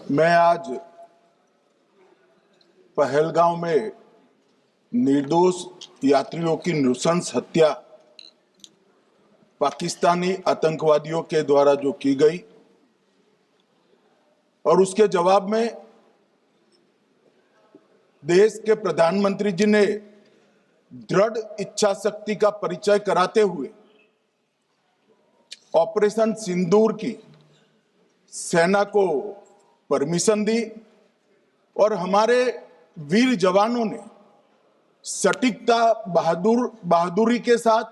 मैं आज पहलगांव में निर्दोष यात्रियों की नृशंस हत्या पाकिस्तानी आतंकवादियों के द्वारा जो की गई और उसके जवाब में देश के प्रधानमंत्री जी ने दृढ़ इच्छा शक्ति का परिचय कराते हुए ऑपरेशन सिंदूर की सेना को परमिशन दी और हमारे वीर जवानों ने सटीकता बहादुरी के साथ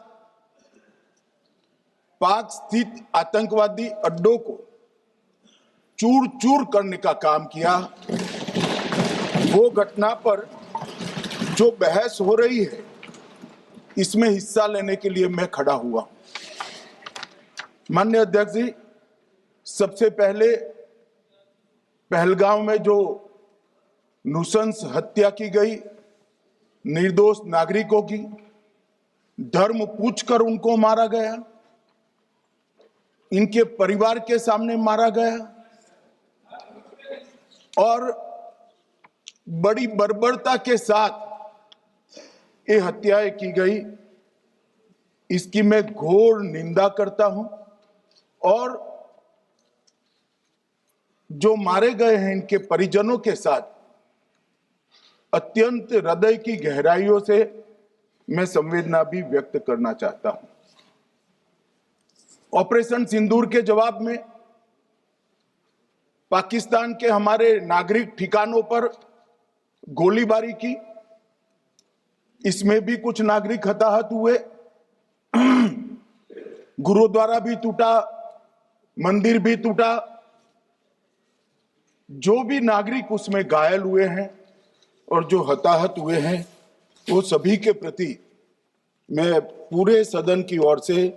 पाक स्थित आतंकवादी अड्डों को चूर चूर करने का काम किया। वो घटना पर जो बहस हो रही है इसमें हिस्सा लेने के लिए मैं खड़ा हुआ। माननीय अध्यक्ष जी, सबसे पहले पहलगांव में जो नृशंस हत्या की गई निर्दोष नागरिकों की, धर्म पूछकर उनको मारा गया, इनके परिवार के सामने मारा गया और बड़ी बर्बरता के साथ ये हत्याएं की गई, इसकी मैं घोर निंदा करता हूं और जो मारे गए हैं इनके परिजनों के साथ अत्यंत हृदय की गहराइयों से मैं संवेदना भी व्यक्त करना चाहता हूं। ऑपरेशन सिंदूर के जवाब में पाकिस्तान के हमारे नागरिक ठिकानों पर गोलीबारी की, इसमें भी कुछ नागरिक हताहत हुए, गुरुद्वारा भी टूटा, मंदिर भी टूटा। जो भी नागरिक उसमें घायल हुए हैं और जो हताहत हुए हैं वो सभी के प्रति मैं पूरे सदन की ओर से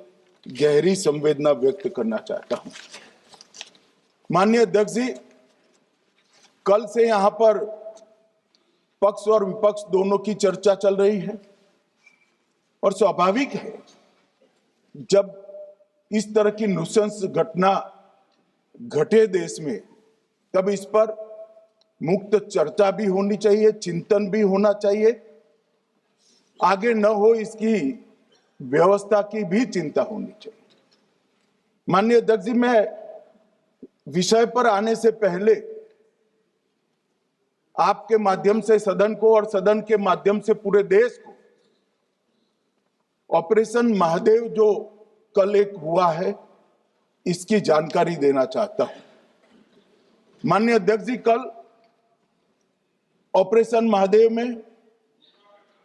गहरी संवेदना व्यक्त करना चाहता हूं। माननीय अध्यक्ष जी, कल से यहां पर पक्ष और विपक्ष दोनों की चर्चा चल रही है और स्वाभाविक है जब इस तरह की नृशंस घटना घटे देश में तब इस पर मुक्त चर्चा भी होनी चाहिए, चिंतन भी होना चाहिए, आगे न हो इसकी व्यवस्था की भी चिंता होनी चाहिए। माननीय अध्यक्ष जी, मैं विषय पर आने से पहले आपके माध्यम से सदन को और सदन के माध्यम से पूरे देश को ऑपरेशन महादेव जो कल एक हुआ है इसकी जानकारी देना चाहता हूं। माननीय अध्यक्ष जी, कल ऑपरेशन महादेव में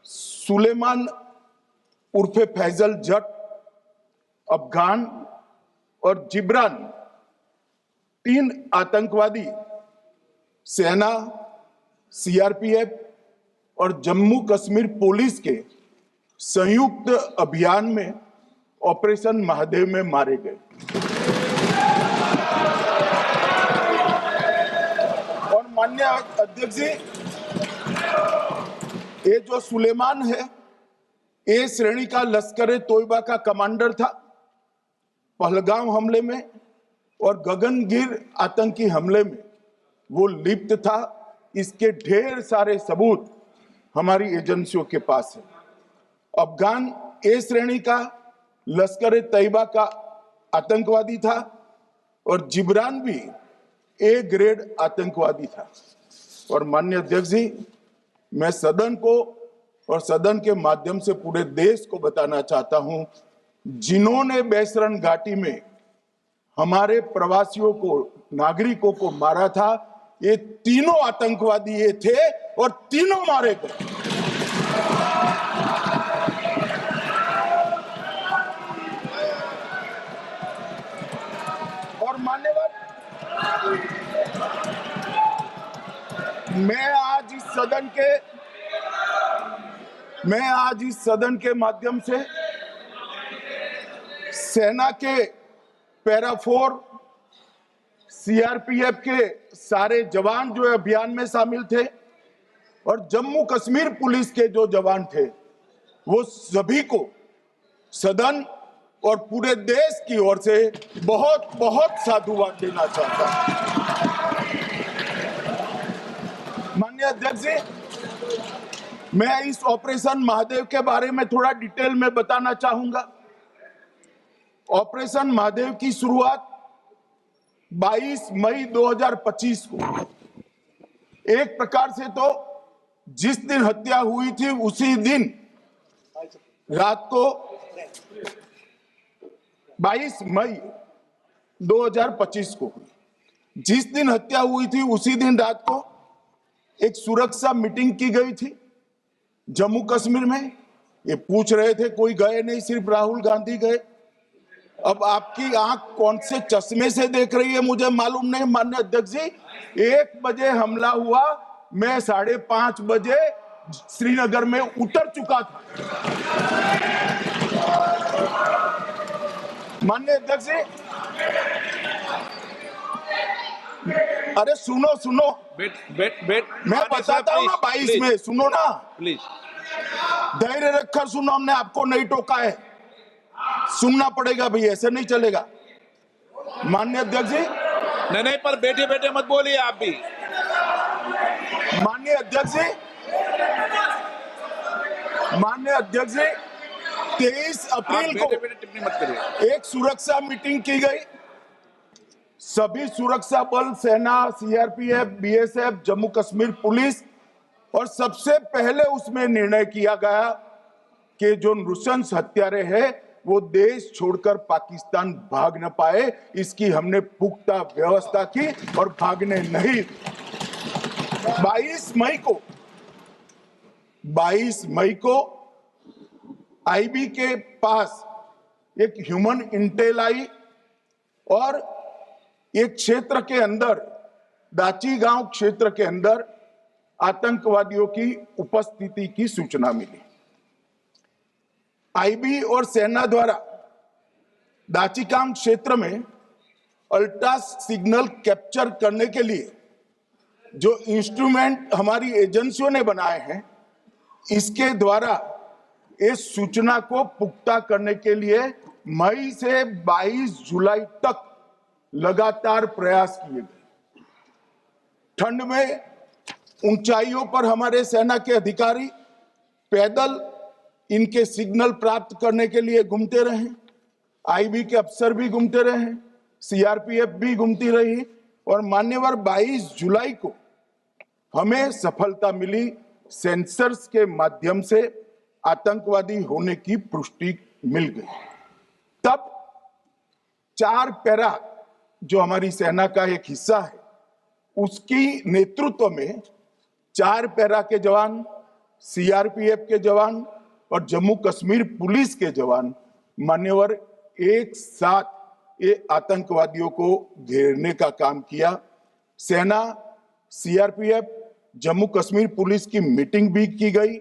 सुलेमान उर्फे फैजल जट, अफगान और जिब्रान, 3 आतंकवादी सेना, सीआरपीएफ और जम्मू कश्मीर पुलिस के संयुक्त अभियान में ऑपरेशन महादेव में मारे गए और माननीय अध्यक्ष जी, ये जो सुलेमान है ए श्रेणी का लश्कर तोयबा का कमांडर था पहलगाम हमले में और गगनगिर आतंकी हमले में वो लिप्त था। इसके ढेर सारे सबूत हमारी एजेंसियों के पास है। अफगान ए श्रेणी का लश्कर तैयबा का आतंकवादी था और जिब्रान भी ए ग्रेड आतंकवादी था। और माननीय अध्यक्ष जी, मैं सदन को और सदन के माध्यम से पूरे देश को बताना चाहता हूं, जिन्होंने बैसरन घाटी में हमारे प्रवासियों को, नागरिकों को मारा था, ये तीनों आतंकवादी ये थे और तीनों मारे गए। और मान्यवर, मैं आज इस सदन के माध्यम से सेना के पैरा 4, सीआरपीएफ के सारे जवान जो अभियान में शामिल थे और जम्मू कश्मीर पुलिस के जो जवान थे, वो सभी को सदन और पूरे देश की ओर से बहुत बहुत साधुवाद देना चाहता हूं। अध्यक्ष जी, मैं इस ऑपरेशन महादेव के बारे में थोड़ा डिटेल में बताना चाहूंगा। ऑपरेशन महादेव की शुरुआत 22 मई 2025 को, एक प्रकार से तो जिस दिन हत्या हुई थी उसी दिन रात को 22 मई 2025 को, जिस दिन हत्या हुई थी उसी दिन रात को एक सुरक्षा मीटिंग की गई थी जम्मू कश्मीर में। ये पूछ रहे थे, कोई गए नहीं, सिर्फ राहुल गांधी गए। अब आपकी आंख कौन से चश्मे से देख रही है मुझे मालूम नहीं माननीय अध्यक्ष जी। 1 बजे हमला हुआ, मैं 5:30 बजे श्रीनगर में उतर चुका था। माननीय अध्यक्ष जी, अरे सुनो सुनो, मैं बताता हूँ ना 22 में, सुनो ना प्लीज, धैर्य रखकर सुनो, हमने आपको नहीं टोका है, सुनना पड़ेगा भाई, ऐसे नहीं चलेगा। माननीय अध्यक्ष जी, नहीं, पर बैठे बैठे मत बोलिए आप भी। माननीय अध्यक्ष जी, माननीय अध्यक्ष जी, 23 अप्रैल को टिप्पणी मत करिए। एक सुरक्षा मीटिंग की गई। सभी सुरक्षा बल, सेना, CRPF, BSF, Jammu Kashmir police, और सबसे पहले उसमें निर्णय किया गया कि जो नृशंस हत्यारे हैं वो देश छोड़कर पाकिस्तान भाग न पाए, इसकी हमने पुख्ता व्यवस्था की और भागने नहीं। 22 मई को आईबी के पास एक ह्यूमन इंटेल आई और एक क्षेत्र के अंदर, दाची गांव क्षेत्र के अंदर आतंकवादियों की उपस्थिति की सूचना मिली। आईबी और सेना द्वारा दाचीकाम क्षेत्र में अल्ट्रा सिग्नल कैप्चर करने के लिए जो इंस्ट्रूमेंट हमारी एजेंसियों ने बनाए हैं, इसके द्वारा इस सूचना को पुख्ता करने के लिए मई से 22 जुलाई तक लगातार प्रयास किए गए। ठंड में ऊंचाइयों पर हमारे सेना के अधिकारी पैदल इनके सिग्नल प्राप्त करने के लिए घूमते रहे, आईबी के अफसर भी घूमते रहे, सीआरपीएफ भी घूमती रही, और मान्यवर 22 जुलाई को हमें सफलता मिली। सेंसर्स के माध्यम से आतंकवादी होने की पुष्टि मिल गई। तब 4 पैरा जो हमारी सेना का एक हिस्सा है, उसकी नेतृत्व में 4 पैरा के जवान, सीआरपीएफ के जवान और जम्मू कश्मीर पुलिस के जवान मान्यवर एक साथ ये आतंकवादियों को घेरने का काम किया। सेना, सीआरपीएफ, जम्मू कश्मीर पुलिस की मीटिंग भी की गई।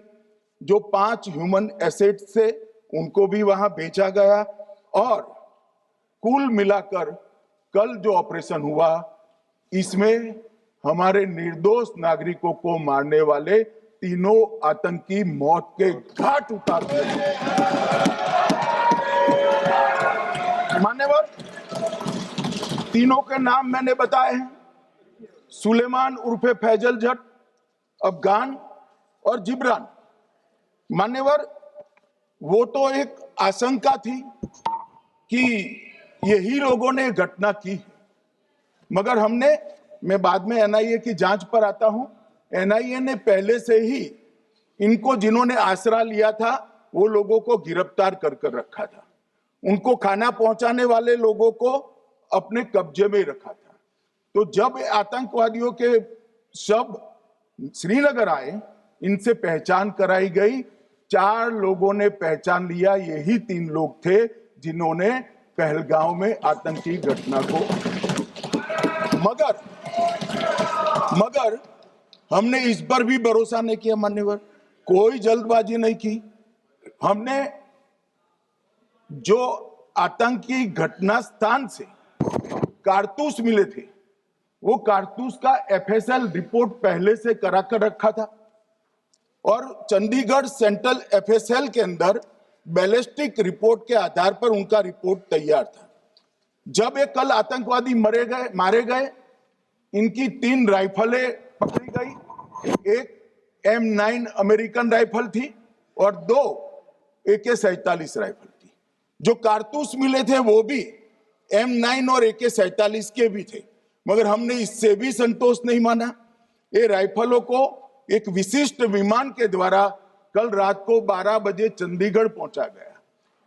जो 5 ह्यूमन एसेट्स थे उनको भी वहां भेजा गया, और कुल मिलाकर कल जो ऑपरेशन हुआ, इसमें हमारे निर्दोष नागरिकों को मारने वाले तीनों आतंकी मौत के घाट उतार दिए। मान्यवर, तीनों के नाम मैंने बताए हैं, सुलेमान उर्फे फैजल जट, अफगान और जिब्रान। मान्यवर, वो तो एक आशंका थी कि यही लोगों ने घटना की, मगर मैं बाद में एनआईए की जांच पर आता हूं, एनआईए ने पहले से ही इनको, जिन्होंने आसरा लिया था, वो लोगों को गिरफ्तार कर रखा था। उनको खाना पहुंचाने वाले लोगों को अपने कब्जे में रखा था। तो जब आतंकवादियों के शव श्रीनगर आए, इनसे पहचान कराई गई। 4 लोगों ने पहचान लिया, यही 3 लोग थे जिन्होंने पहलगांव में आतंकी घटना को, मगर हमने इस पर भी भरोसा नहीं किया मान्यवर, कोई जल्दबाजी नहीं की। हमने जो आतंकी घटना स्थान से कारतूस मिले थे, वो कारतूस का एफएसएल रिपोर्ट पहले से करा कर रखा था, और चंडीगढ़ सेंट्रल एफएसएल के अंदर बैलिस्टिक रिपोर्ट के आधार पर उनका रिपोर्ट तैयार था। जब ये कल आतंकवादी मारे गए, इनकी 3 राइफलें पकड़ी गई, एक M9 अमेरिकन राइफल थी और 2 AK-47 राइफल थी। जो कारतूस मिले थे वो भी M9 और AK-47 के भी थे, मगर हमने इससे भी संतोष नहीं माना। ये राइफलों को एक विशिष्ट विमान के द्वारा कल रात को 12 बजे चंडीगढ़ पहुंचा गया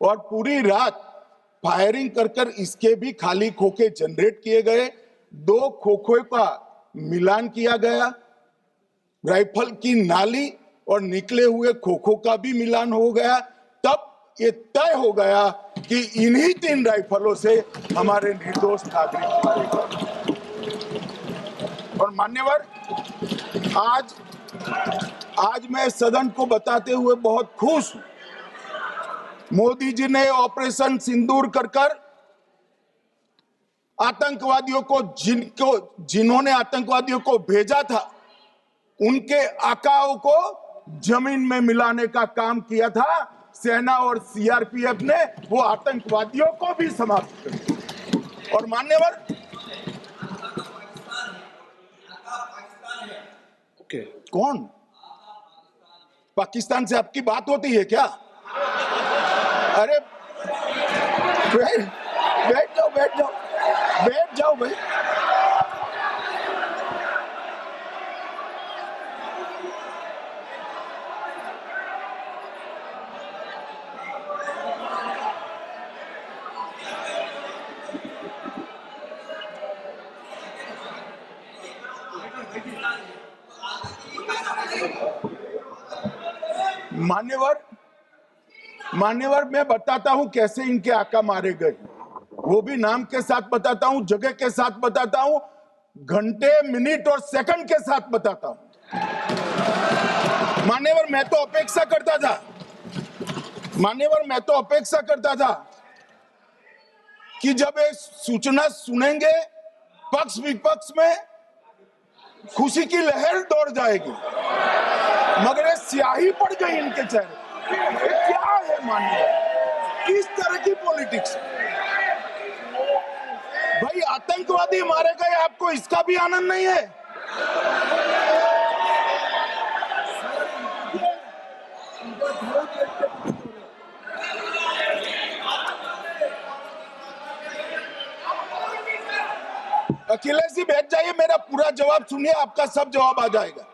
और पूरी रात फायरिंग कर कर इसके भी खाली खोखे जनरेट किए गए। 2 खोखों का मिलान किया गया, राइफल की नाली और निकले हुए खोखों का भी मिलान हो गया। तब ये तय हो गया कि इन्हीं 3 राइफलों से हमारे निर्दोष नागरिक मारे गए। और मान्यवर, आज मैं सदन को बताते हुए बहुत खुश हूं। मोदी जी ने ऑपरेशन सिंदूर कर आतंकवादियों को जिन्होंने आतंकवादियों को भेजा था उनके आकाओं को जमीन में मिलाने का काम किया था। सेना और सीआरपीएफ ने वो आतंकवादियों को भी समाप्त कर दिया। और मान्यवर, कौन पाकिस्तान से आपकी बात होती है क्या? अरे बैठ जाओ भाई। मान्यवर, मैं बताता हूं कैसे इनके आका मारे गए, वो भी नाम के साथ बताता हूं, जगह के साथ बताता हूं, घंटे, मिनट और सेकंड के साथ बताता हूं। मान्यवर, मैं तो अपेक्षा करता था कि जब ये सूचना सुनेंगे पक्ष विपक्ष में खुशी की लहर दौड़ जाएगी, मगर ये स्याही पड़ गई इनके चेहरे। ये क्या है मान्यवर, किस तरह की पॉलिटिक्स? भाई आतंकवादी मारे गए, आपको इसका भी आनंद नहीं है? अखिलेश जी बैठ जाइए, मेरा पूरा जवाब सुनिए, आपका सब जवाब आ जाएगा।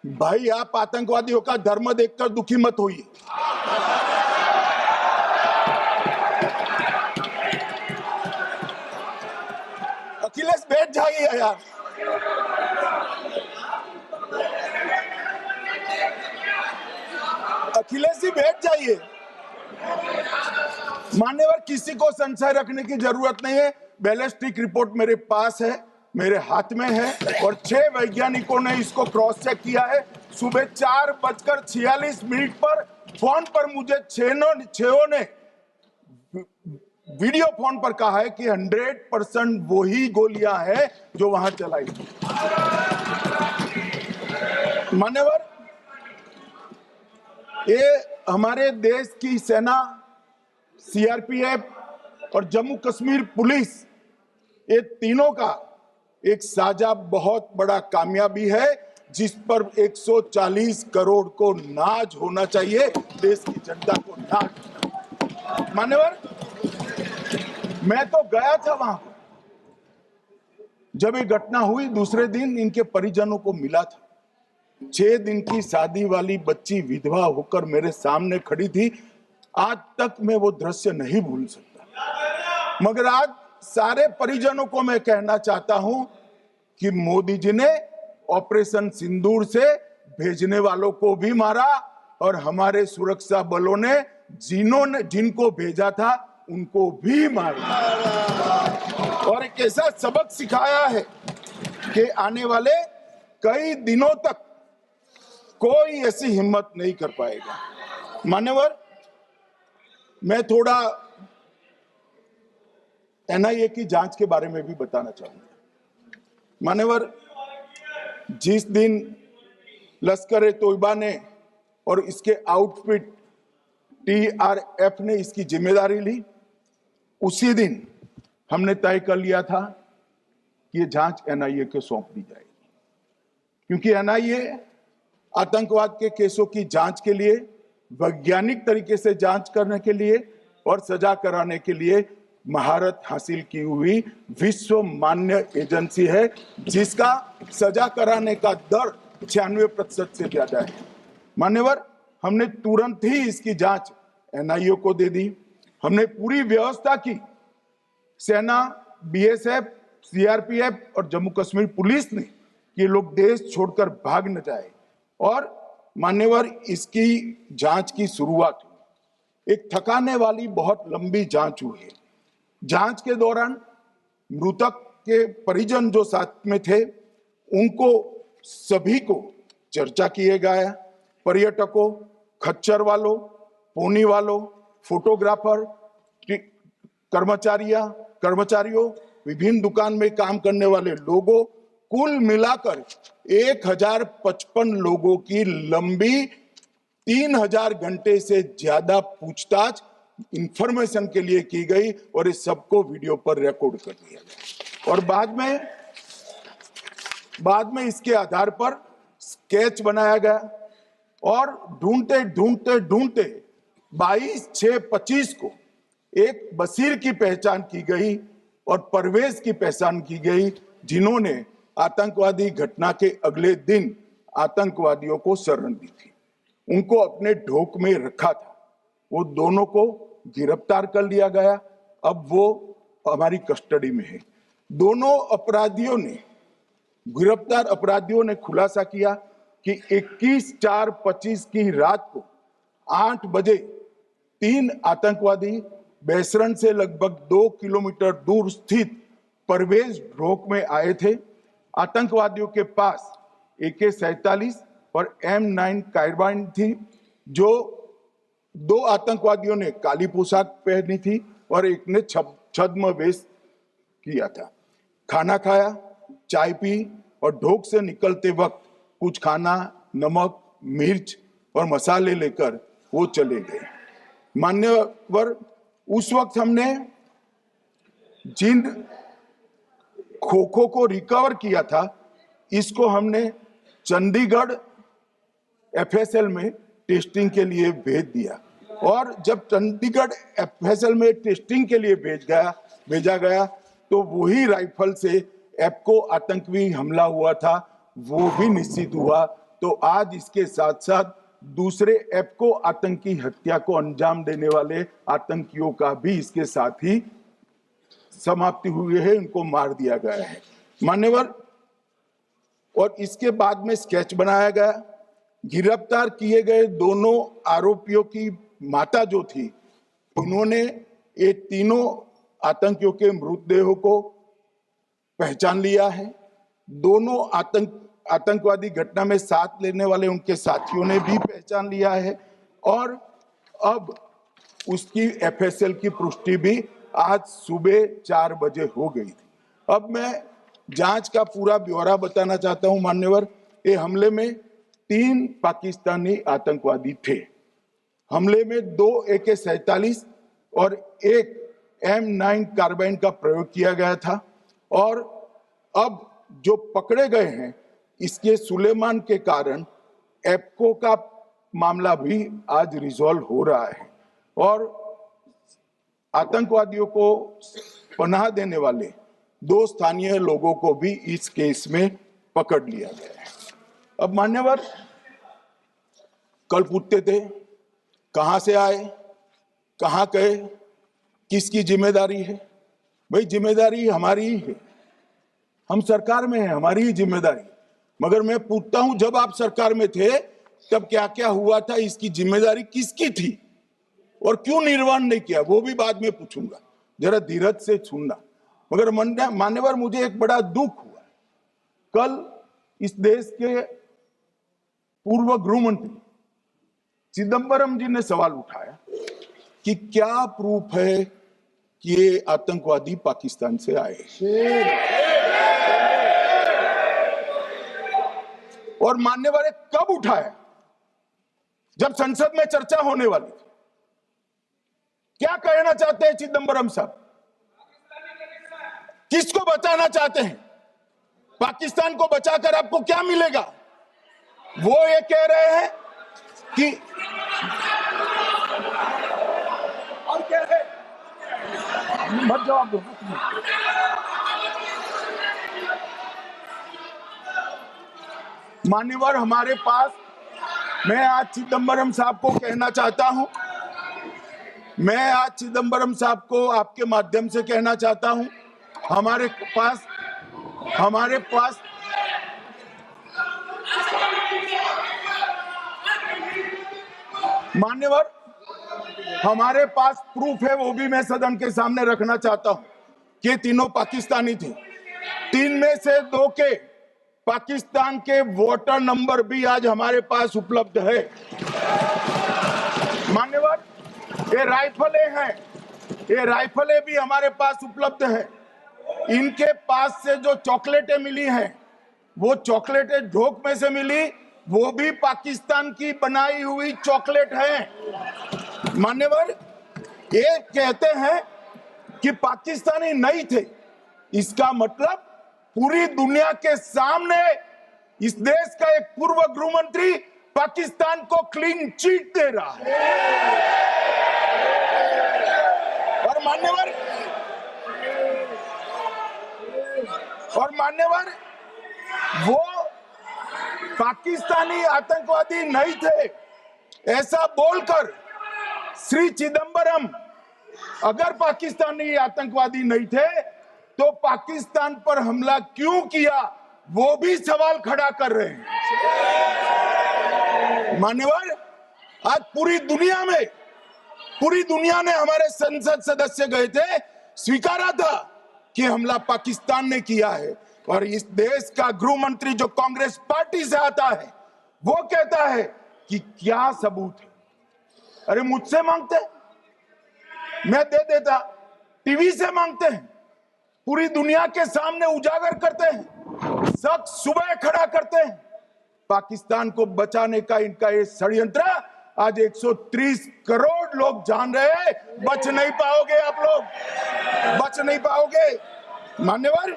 भाई आप आतंकवादियों का धर्म देखकर दुखी मत होइए। अखिलेश बैठ जाइए यार। अखिलेश जी बैठ जाइए। मान्यवर, किसी को संशय रखने की जरूरत नहीं है। बैलिस्टिक रिपोर्ट मेरे पास है, मेरे हाथ में है और 6 वैज्ञानिकों ने इसको क्रॉस चेक किया है। सुबह 4:46 पर फोन पर मुझे 6 ने वीडियो फोन पर कहा है कि 100% वही गोलियां हैं जो वहां चलाई। मान्यवर, ये हमारे देश की सेना, सीआरपीएफ और जम्मू कश्मीर पुलिस, ये तीनों का एक साझा बहुत बड़ा कामयाबी है, जिस पर 140 करोड़ को नाज होना चाहिए, देश की जनता को नाज। मान्यवर, मैं तो गया था वहां, जब ये घटना हुई दूसरे दिन इनके परिजनों को मिला था। 6 दिन की शादी वाली बच्ची विधवा होकर मेरे सामने खड़ी थी। आज तक मैं वो दृश्य नहीं भूल सकता। मगर आज सारे परिजनों को मैं कहना चाहता हूं कि मोदी जी ने ऑपरेशन सिंदूर से भेजने वालों को भी मारा और हमारे सुरक्षा बलों ने जिनको भेजा था उनको भी मारा, और एक ऐसा सबक सिखाया है कि आने वाले कई दिनों तक कोई ऐसी हिम्मत नहीं कर पाएगा। मान्यवर, मैं थोड़ा एनआईए की जांच के बारे में भी बताना चाहूंगा। मान्यवर, जिस दिन लश्कर ए तोयबा ने और इसके आउटफिट टीआरएफ ने इसकी जिम्मेदारी ली, उसी दिन हमने तय कर लिया था कि ये जांच एनआईए को सौंप दी जाएगी, क्योंकि एनआईए आतंकवाद के केसों की जांच के लिए, वैज्ञानिक तरीके से जांच करने के लिए और सजा कराने के लिए महारत हासिल की हुई विश्व मान्य एजेंसी है, जिसका सजा कराने का दर 96% से ज्यादा है। मान्यवर, हमने तुरंत ही इसकी जांच एनआईए को दे दी। हमने पूरी व्यवस्था की, सेना, बीएसएफ, सीआरपीएफ और जम्मू कश्मीर पुलिस ने ये लोग देश छोड़कर भाग न जाए। और मान्यवर, इसकी जांच की शुरुआत हुई। एक थकाने वाली बहुत लंबी जांच हुई है। जांच के दौरान मृतक के परिजन जो साथ में थे, उनको सभी को चर्चा किए गया। पर्यटकों, खच्चर वालों, पोनी वालों, फोटोग्राफर, कर्मचारियों, विभिन्न दुकान में काम करने वाले लोगों, कुल मिलाकर 1055 लोगों की लंबी 3000 घंटे से ज्यादा पूछताछ इंफॉर्मेशन के लिए की गई और इस सबको वीडियो पर रिकॉर्ड कर लिया गया। और बाद में इसके आधार पर स्केच बनाया गया और ढूंढते 22/6/25 को एक बशीर की पहचान की गई और परवेज की पहचान की गई, जिन्होंने आतंकवादी घटना के अगले दिन आतंकवादियों को शरण दी थी। उनको अपने ढोक में रखा था। वो दोनों को गिरफ्तार कर लिया गया। अब वो हमारी कस्टडी में है। दोनों गिरफ्तार अपराधियों ने खुलासा किया कि 21/4/25 की रात को 8 बजे 3 आतंकवादी बेसरन से लगभग 2 किलोमीटर दूर स्थित परवेज ढोक में आए थे। आतंकवादियों के पास AK-47 और M9 कार्बाइन थी। जो 2 आतंकवादियों ने काली पोशाक पहनी थी और एक ने छद्म वेश किया था। खाना खाया, चाय पी और ढोक से निकलते वक्त कुछ खाना, नमक, मिर्च और मसाले लेकर वो चले गए। मान्यवर, उस वक्त हमने जिन खोखों को रिकवर किया था, इसको हमने चंडीगढ़ FSL में टेस्टिंग के लिए भेज दिया। और जब चंडीगढ़ FSL में टेस्टिंग के लिए भेजा गया तो वही राइफल से एप्को आतंकी हमला हुआ था, वो भी निश्चित हुआ। तो आज इसके साथ साथ दूसरे एप्को आतंकी हत्या को अंजाम देने वाले आतंकियों का भी इसके साथ ही समाप्ति हुई है, इनको मार दिया गया है। मान्यवर, और इसके बाद में स्केच बनाया गया। गिरफ्तार किए गए दोनों आरोपियों की माता जो थी, उन्होंने ये तीनों आतंकियों के मृतदेहों को पहचान लिया है। दोनों आतंकवादी घटना में साथ लेने वाले उनके साथियों ने भी पहचान लिया है और अब उसकी FSL की पुष्टि भी आज सुबह 4 बजे हो गई थी। अब मैं जांच का पूरा ब्यौरा बताना चाहता हूं। मान्यवर, ये हमले में 3 पाकिस्तानी आतंकवादी थे। हमले में 2 AK-47 और 1 M9 कार्बाइन का प्रयोग किया गया था। और अब जो पकड़े गए हैं, इसके सुलेमान के कारण एप्को का मामला भी आज रिजॉल्व हो रहा है और आतंकवादियों को पनाह देने वाले 2 स्थानीय लोगों को भी इस केस में पकड़ लिया गया है। अब मान्यवर, कल पूछते थे कहां से आए, कहां गए, किसकी जिम्मेदारी है। भाई, जिम्मेदारी हमारी ही है। हम सरकार में हैं, हमारी ही जिम्मेदारी। मगर मैं पूछता हूं, जब आप सरकार में थे तब क्या क्या हुआ था, इसकी जिम्मेदारी किसकी थी और क्यों निर्वहन नहीं किया, वो भी बाद में पूछूंगा। जरा धीरज से सुनना। मगर मान्यवर, मुझे एक बड़ा दुख हुआ। कल इस देश के पूर्व गृह मंत्री चिदंबरम जी ने सवाल उठाया कि क्या प्रूफ है कि ये आतंकवादी पाकिस्तान से आए। और मान्यवर, कब उठाया? जब संसद में चर्चा होने वाली थी। क्या कहना चाहते हैं चिदंबरम साहब? किसको बचाना चाहते हैं? पाकिस्तान को बचाकर आपको क्या मिलेगा? वो ये कह रहे हैं कि और क्या है, मत जवाब दो। मान्यवर, हमारे पास, मैं आज चिदम्बरम साहब को कहना चाहता हूं, मैं आज चिदम्बरम साहब को आपके माध्यम से कहना चाहता हूं, हमारे पास मान्यवर, हमारे पास प्रूफ है, वो भी मैं सदन के सामने रखना चाहता हूं कि तीनों पाकिस्तानी थे। 3 में से 2 के पाकिस्तान के वोटर नंबर भी आज हमारे पास उपलब्ध है। मान्यवर, ये राइफलें भी हमारे पास उपलब्ध है। इनके पास से जो चॉकलेटें मिली हैं, वो चॉकलेटें ढोक में से मिली, वो भी पाकिस्तान की बनाई हुई चॉकलेट है। मान्यवर, ये कहते हैं कि पाकिस्तानी नहीं थे, इसका मतलब पूरी दुनिया के सामने इस देश का एक पूर्व गृह मंत्री पाकिस्तान को क्लीन चिट दे रहा है। और मान्यवर, वो पाकिस्तानी आतंकवादी नहीं थे ऐसा बोलकर श्री चिदम्बरम अगर पाकिस्तानी आतंकवादी नहीं थे तो पाकिस्तान पर हमला क्यों किया, वो भी सवाल खड़ा कर रहे हैं। मान्यवर, आज पूरी दुनिया ने हमारे संसद सदस्य गए थे, स्वीकारा था कि हमला पाकिस्तान ने किया है, और इस देश का गृह मंत्री जो कांग्रेस पार्टी से आता है, वो कहता है कि क्या सबूत है। अरे मुझसे मांगते, मैं दे देता, टीवी से मांगते हैं, पूरी दुनिया के सामने उजागर करते हैं, शख्स सुबह खड़ा करते हैं। पाकिस्तान को बचाने का इनका ये षड्यंत्र आज 130 करोड़ लोग जान रहे हैं। बच नहीं पाओगे आप लोग, बच नहीं पाओगे। मान्यवर,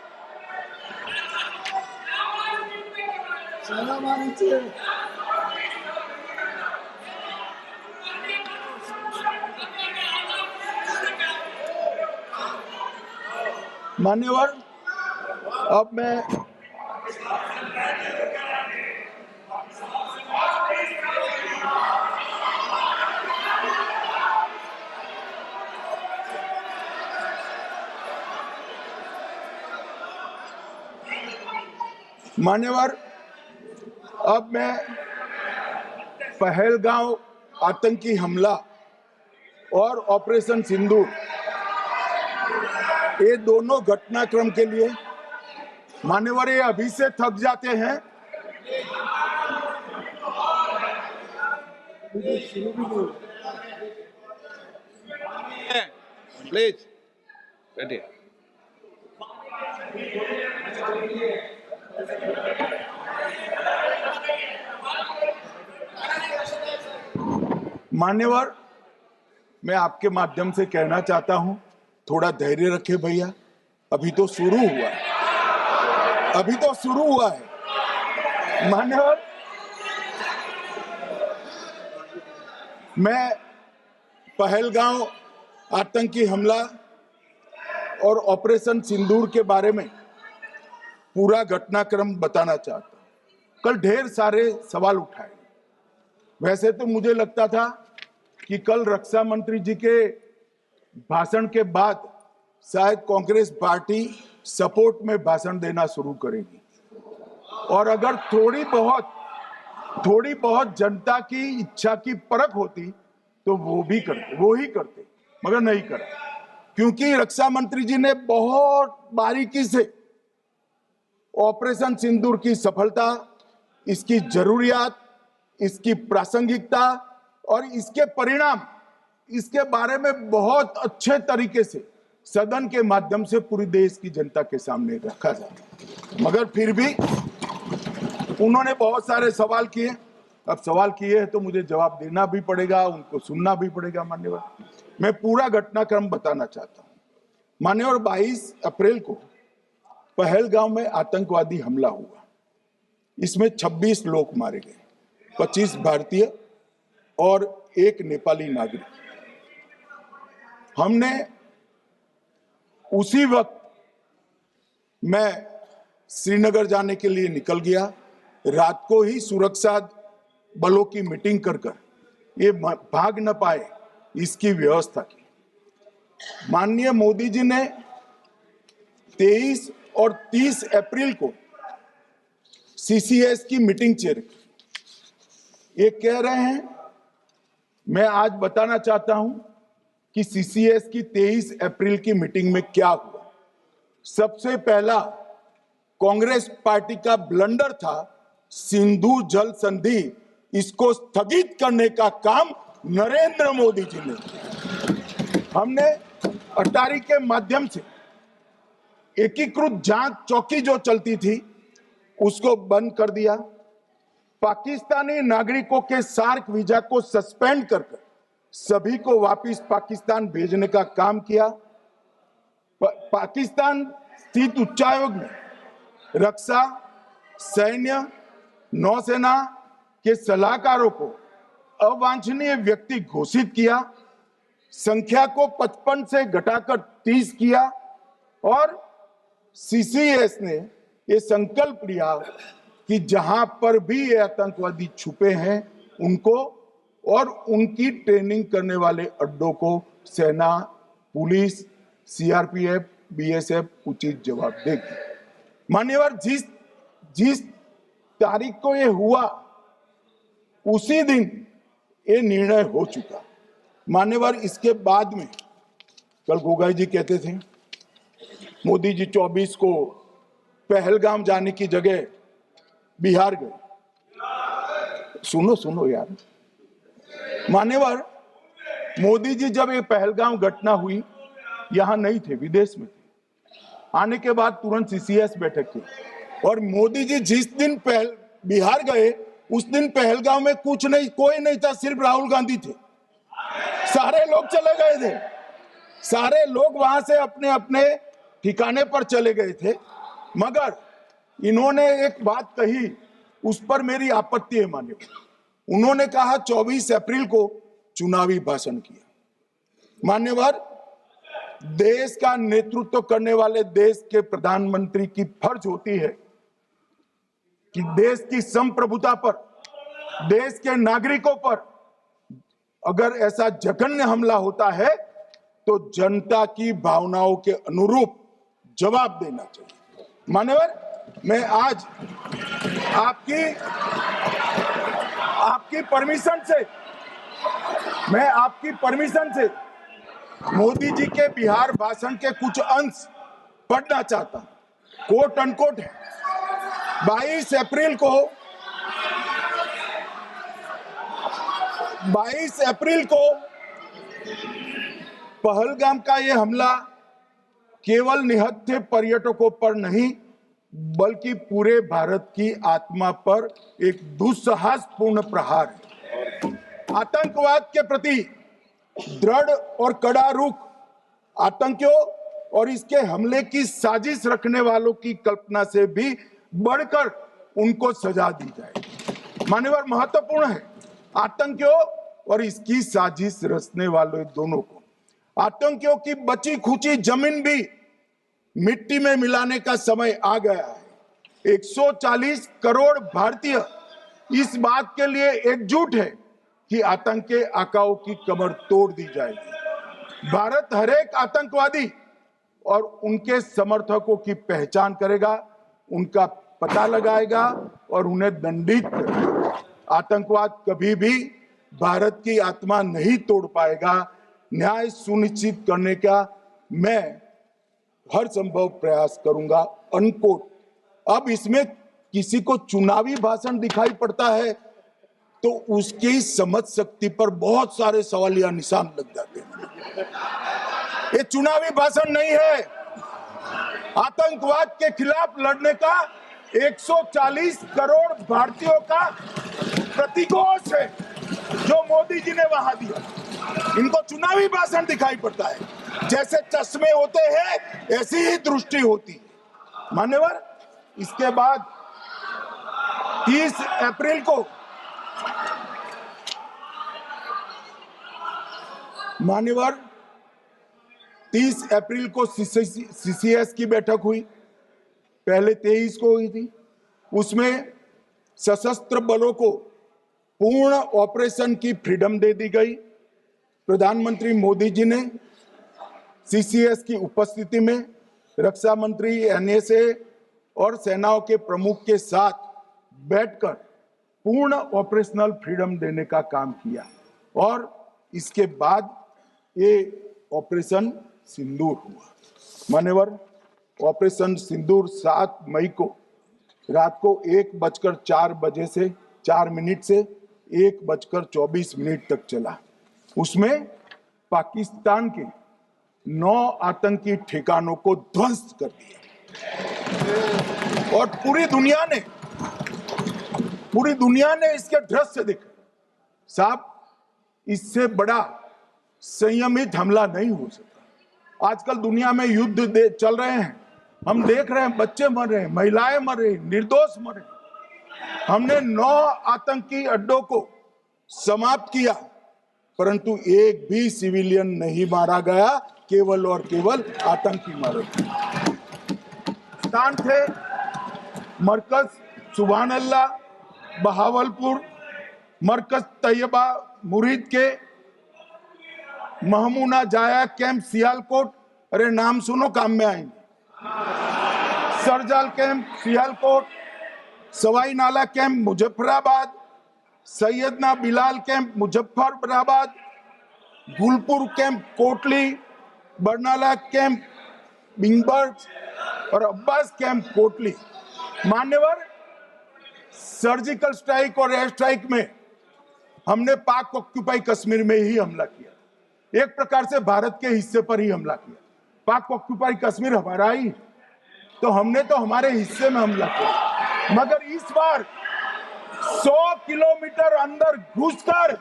मान्यवर, अब मैं पहलगांव आतंकी हमला और ऑपरेशन सिंदूर, ये दोनों घटनाक्रम के लिए मान्यवर ये अभी से थक जाते हैं। प्लीज बैठिए। मान्यवर, मैं आपके माध्यम से कहना चाहता हूं, थोड़ा धैर्य रखे भैया, अभी तो शुरू हुआ है। मान्यवर, मैं पहलगांव आतंकी हमला और ऑपरेशन सिंदूर के बारे में पूरा घटनाक्रम बताना चाहता हूं। कल ढेर सारे सवाल उठाए, वैसे तो मुझे लगता था कि कल रक्षा मंत्री जी के भाषण के बाद शायद कांग्रेस पार्टी सपोर्ट में भाषण देना शुरू करेगी, और अगर थोड़ी बहुत जनता की इच्छा की परख होती तो वो ही करते, मगर नहीं करा, क्योंकि रक्षा मंत्री जी ने बहुत बारीकी से ऑपरेशन सिंदूर की सफलता, इसकी जरूरियात, इसकी प्रासंगिकता और इसके परिणाम, इसके बारे में बहुत अच्छे तरीके से सदन के माध्यम से पूरी देश की जनता के सामने रखा जाता। मगर फिर भी उन्होंने बहुत सारे सवाल किए। अब सवाल किए हैं तो मुझे जवाब देना भी पड़ेगा, उनको सुनना भी पड़ेगा। मान्यवर, मैं पूरा घटनाक्रम बताना चाहता हूं। मान्यवर, 22 अप्रैल को पहलगाम में आतंकवादी हमला हुआ। इसमें 26 लोग मारे गए, 25 भारतीय और एक नेपाली नागरिक। हमने उसी वक्त मैं श्रीनगर जाने के लिए निकल गया। रात को ही सुरक्षा बलों की मीटिंग कर ये भाग न पाए इसकी व्यवस्था की। माननीय मोदी जी ने 23 और 30 अप्रैल को सीसीएस की मीटिंग चेयर की। ये कह रहे हैं, मैं आज बताना चाहता हूं कि सीसीएस की 23 अप्रैल की मीटिंग में क्या हुआ। सबसे पहला कांग्रेस पार्टी का ब्लंडर था सिंधु जल संधि, इसको स्थगित करने का काम नरेंद्र मोदी जी ने किया। हमने अटारी के माध्यम से एकीकृत जांच चौकी जो चलती थी उसको बंद कर दिया। पाकिस्तानी नागरिकों के सार्क वीजा को सस्पेंड कर सभी को वापस पाकिस्तान भेजने का काम किया। पाकिस्तान स्थित उच्चायोग ने रक्षा, सैन्य, नौसेना के सलाहकारों को अवांछनीय व्यक्ति घोषित किया, संख्या को 55 से घटाकर 30 किया और सीसीएस ने ये संकल्प लिया कि जहां पर भी ये आतंकवादी छुपे हैं उनको और उनकी ट्रेनिंग करने वाले अड्डों को सेना, पुलिस, सीआरपीएफ, बीएसएफ उचित जवाब देगी। मान्यवर, जिस तारीख को ये हुआ उसी दिन ये निर्णय हो चुका। मान्यवर, इसके बाद में कल गोगाई जी कहते थे मोदी जी 24 को पहलगाम जाने की जगह बिहार गए। सुनो यार। मान्यवर, मोदी जी जब ये पहलगाम घटना हुई यहां नहीं थे, विदेश में थे। आने के बाद तुरंत सीसीएस बैठक की और मोदी जी जिस दिन बिहार गए उस दिन पहलगाम में कुछ नहीं, कोई नहीं था, सिर्फ राहुल गांधी थे। सारे लोग चले गए थे, सारे लोग वहां से अपने अपने ठिकाने पर चले गए थे। मगर इन्होंने एक बात कही, उस पर मेरी आपत्ति है। मान्यवर, उन्होंने कहा 24 अप्रैल को चुनावी भाषण किया। मान्यवर, देश का नेतृत्व करने वाले देश के प्रधानमंत्री की फर्ज होती है कि देश की संप्रभुता पर, देश के नागरिकों पर अगर ऐसा जघन्य हमला होता है तो जनता की भावनाओं के अनुरूप जवाब देना चाहिए। मान्यवर, मैं आज आपकी परमिशन से मोदी जी के बिहार भाषण के कुछ अंश पढ़ना चाहता हूं। कोट अनकोट है। 22 अप्रैल को पहलगाम का यह हमला केवल निहत्थे पर्यटकों पर नहीं बल्कि पूरे भारत की आत्मा पर एक दुस्साहसपूर्ण प्रहार है। आतंकवाद के प्रति दृढ़ और कड़ा रुख, आतंकियों और इसके हमले की साजिश रखने वालों की कल्पना से भी बढ़कर उनको सजा दी जाए। मान्यवर, महत्वपूर्ण है आतंकियों और इसकी साजिश रचने वाले दोनों को। आतंकियों की बची खुची जमीन भी मिट्टी में मिलाने का समय आ गया है। 140 करोड़ भारतीय इस बात के लिए एकजुट है कि आतंक के आकाओं की कमर तोड़ दी जाएगी। भारत हरेक आतंकवादी और उनके समर्थकों की पहचान करेगा, उनका पता लगाएगा और उन्हें दंडित करेगा। आतंकवाद कभी भी भारत की आत्मा नहीं तोड़ पाएगा। न्याय सुनिश्चित करने का मैं हर संभव प्रयास करूंगा। अनकोट। अब इसमें किसी को चुनावी भाषण दिखाई पड़ता है तो उसकी समझ शक्ति पर बहुत सारे सवालिया निशान लग जाते हैं। ये चुनावी भाषण नहीं है, आतंकवाद के खिलाफ लड़ने का 140 करोड़ भारतीयों का प्रतिघोष है जो मोदी जी ने वहां दिया। इनको चुनावी भाषण दिखाई पड़ता है। जैसे चश्मे होते हैं ऐसी ही दृष्टि होती है। मान्यवर, इसके बाद 30 अप्रैल को मान्यवर 30 अप्रैल को सीसीएस की बैठक हुई, पहले 23 को हुई थी। उसमें सशस्त्र बलों को पूर्ण ऑपरेशन की फ्रीडम दे दी गई। प्रधानमंत्री मोदी जी ने सीसीएस की उपस्थिति में रक्षा मंत्री, एनएसए और सेनाओं के प्रमुख के साथ बैठकर पूर्ण ऑपरेशनल फ्रीडम देने का काम किया और इसके बाद ये ऑपरेशन सिंदूर हुआ। मान्यवर, ऑपरेशन सिंदूर 7 मई को रात को 1:04 से 4 मिनट से 1:24 तक चला। उसमें पाकिस्तान के 9 आतंकी ठिकानों को ध्वस्त कर दिया और पूरी दुनिया ने इसके दृश्य देखे। साहब, इससे बड़ा संयमित हमला नहीं हो सकता। आजकल दुनिया में युद्ध चल रहे हैं, हम देख रहे हैं, बच्चे मर रहे हैं, महिलाएं मर रही, निर्दोष मर रहे। हमने 9 आतंकी अड्डों को समाप्त किया, परंतु एक भी सिविलियन नहीं मारा गया, केवल और केवल आतंकी मारे गए। स्थान थे मरकज सुभान अल्लाह बहावलपुर, मरकज तैयबा मुरीद के, महमूना जाया कैंप सियालकोट, अरे नाम सुनो काम में आएंगे, सरजाल camp Sialkot, Sawai Nala camp Muzaffarabad, Syedna Bilal camp Muzaffarabad, Gulpur camp Kotli, Barnala camp Bhimber और अब्बास कैंप कोटली। मान्यवर, सर्जिकल स्ट्राइक और एयर स्ट्राइक में हमने पाक ऑक्यूपाई कश्मीर में ही हमला किया, एक प्रकार से भारत के हिस्से पर ही हमला किया। पाक ऑक्यूपाई कश्मीर हमारा ही, तो हमने तो हमारे हिस्से में हमला किया, मगर इस बार 100 किलोमीटर अंदर घुसकर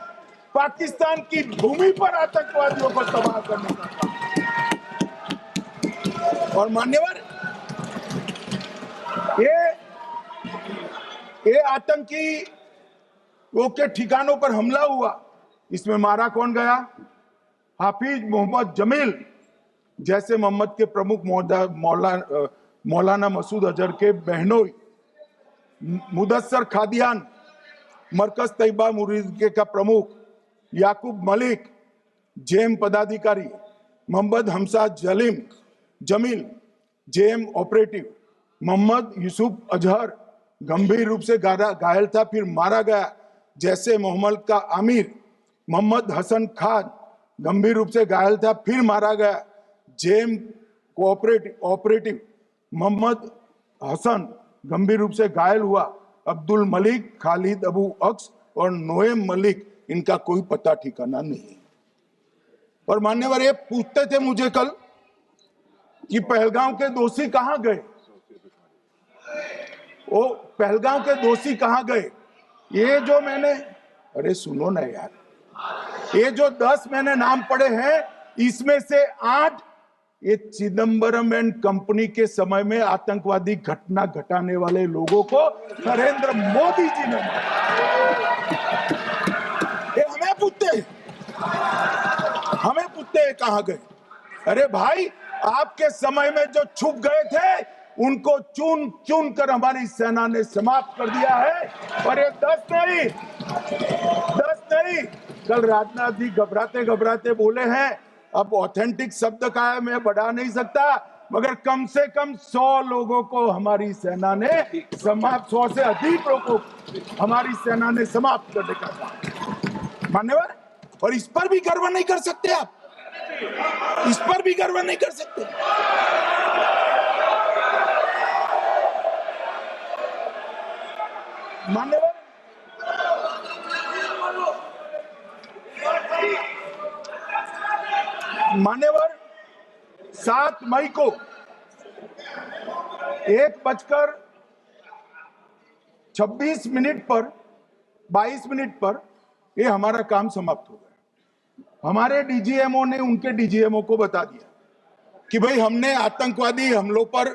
पाकिस्तान की भूमि पर आतंकवादियों को तबाह करने का काम। और मान्यवर, ये आतंकी वो के ठिकानों पर हमला हुआ, इसमें मारा कौन गया? हाफिज मोहम्मद जमील जैसे मोहम्मद के प्रमुख मौलाना मसूद अजहर के बहनोई, मुदस्सर खादियान मरकज तैयबा मुरीद का प्रमुख, याकूब मलिक जेएम पदाधिकारी, मोहम्मद हमसा जमील जेएम ऑपरेटिव, मोहम्मद यूसुफ अजहर गंभीर रूप से घायल था, फिर मारा गया, जैसे मोहम्मद का आमिर मोहम्मद हसन खान गंभीर रूप से घायल था, फिर मारा गया, जेएम ऑपरेटिव मोहम्मद हसन गंभीर रूप से घायल हुआ, अब्दुल मलिक, खालिद अबू अक्स और नोएम मलिक, इनका कोई पता ठिकाना नहीं। और मान्यवर, ये पूछते थे मुझे कल कि पहलगांव के दोषी कहां गए, वो पहलगांव के दोषी कहां गए? ये जो मैंने, अरे सुनो ना यार, ये जो 10 मैंने नाम पढ़े हैं, इसमें से 8 ये चिदम्बरम एंड कंपनी के समय में आतंकवादी घटना घटाने वाले लोगों को नरेंद्र मोदी जी ने ये हमें पूछते कहां गए? अरे भाई, आपके समय में जो छुप गए थे उनको चुन चुन कर हमारी सेना ने समाप्त कर दिया है। और ये 10 नहीं, कल राजनाथ जी घबराते घबराते बोले हैं, अब ऑथेंटिक शब्द का है, मैं बढ़ा नहीं सकता, मगर कम से कम 100 लोगों को हमारी सेना ने समाप्त, 100 से अधिक लोगों को हमारी सेना ने समाप्त करने का काम। मान्यवर, और इस पर भी गर्व नहीं कर सकते आप, इस पर भी गर्व नहीं कर सकते। मान्यवर 7 मई को 1:26 पर 22 मिनट पर ये हमारा काम समाप्त हो गया। हमारे डीजीएमओ ने उनके डीजीएमओ को बता दिया कि भाई हमने आतंकवादी हमलों पर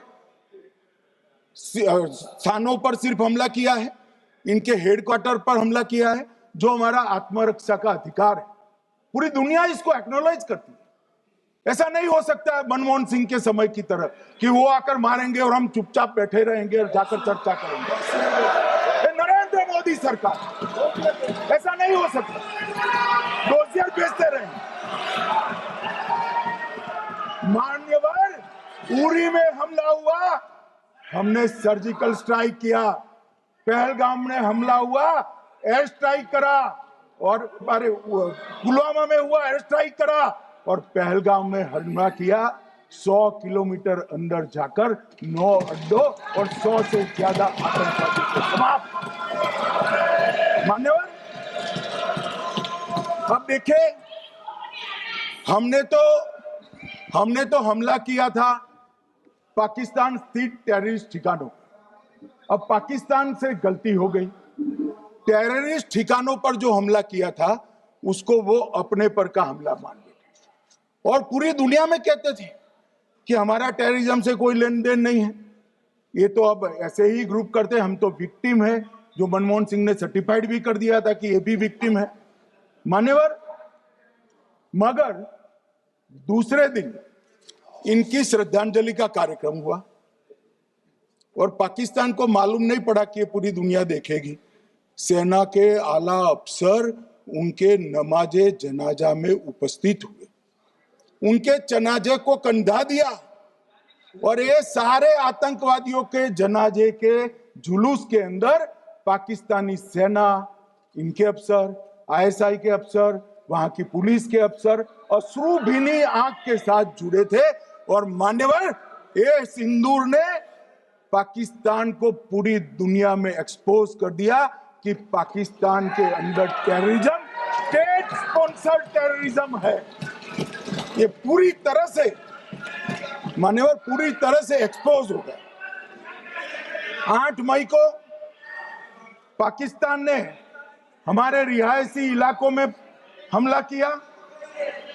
स्थानों पर सिर्फ हमला किया है, इनके हेडक्वार्टर पर हमला किया है, जो हमारा आत्मरक्षा का अधिकार है। पूरी दुनिया इसको एक्नॉलेज करती है। ऐसा नहीं हो सकता है मनमोहन सिंह के समय की तरह कि वो आकर मारेंगे और हम चुपचाप बैठे रहेंगे और जाकर चर्चा करेंगे। ये नरेंद्र मोदी सरकार, ऐसा नहीं हो सकता। डोजियर भेजते रहेंगे। मान्यवर, उरी में हमला हुआ, हमने सर्जिकल स्ट्राइक किया। पहलगाम में हमला हुआ, एयर स्ट्राइक करा, और अरे पुलवामा में हुआ, एयर स्ट्राइक करा, और पहलगाम में हमला किया। 100 किलोमीटर अंदर जाकर 9 अड्डों और 100 से ज्यादा आतंकवादी को समाप्त। मान्यवर, अब देखे, हमने तो हमला किया था पाकिस्तान स्थित टेररिस्ट ठिकानों। अब पाकिस्तान से गलती हो गई। टेररिस्ट ठिकानों पर जो हमला किया था उसको वो अपने पर का हमला मान बैठे और पूरी दुनिया में कहते थे कि हमारा टेररिज्म से कोई लेन देन नहीं है। ये तो अब ऐसे ही ग्रुप करते, हम तो विक्टिम है, जो मनमोहन सिंह ने सर्टिफाइड भी कर दिया था कि ये भी विक्टिम है। मान्यवर, मगर दूसरे दिन इनकी श्रद्धांजलि का कार्यक्रम हुआ और पाकिस्तान को मालूम नहीं पड़ा कि ये पूरी दुनिया देखेगी। सेना के आला अफसर उनके नमाजे जनाजा में उपस्थित हुए, उनके जनाजे को कंधा दिया और ये सारे आतंकवादियों के जनाजे के जुलूस के अंदर पाकिस्तानी सेना, इनके अफसर, आईएसआई के अफसर, वहां की पुलिस के अफसर अश्रुभीनी आंख के साथ जुड़े थे। और मान्यवर, ये सिंदूर ने पाकिस्तान को पूरी दुनिया में एक्सपोज कर दिया कि पाकिस्तान के अंदर टेररिज्म स्टेट स्पॉन्सर्ड टेररिज्म है। ये पूरी तरह से, मान्यवर, पूरी तरह से एक्सपोज हो गया। 8 मई को पाकिस्तान ने हमारे रिहायशी इलाकों में हमला किया,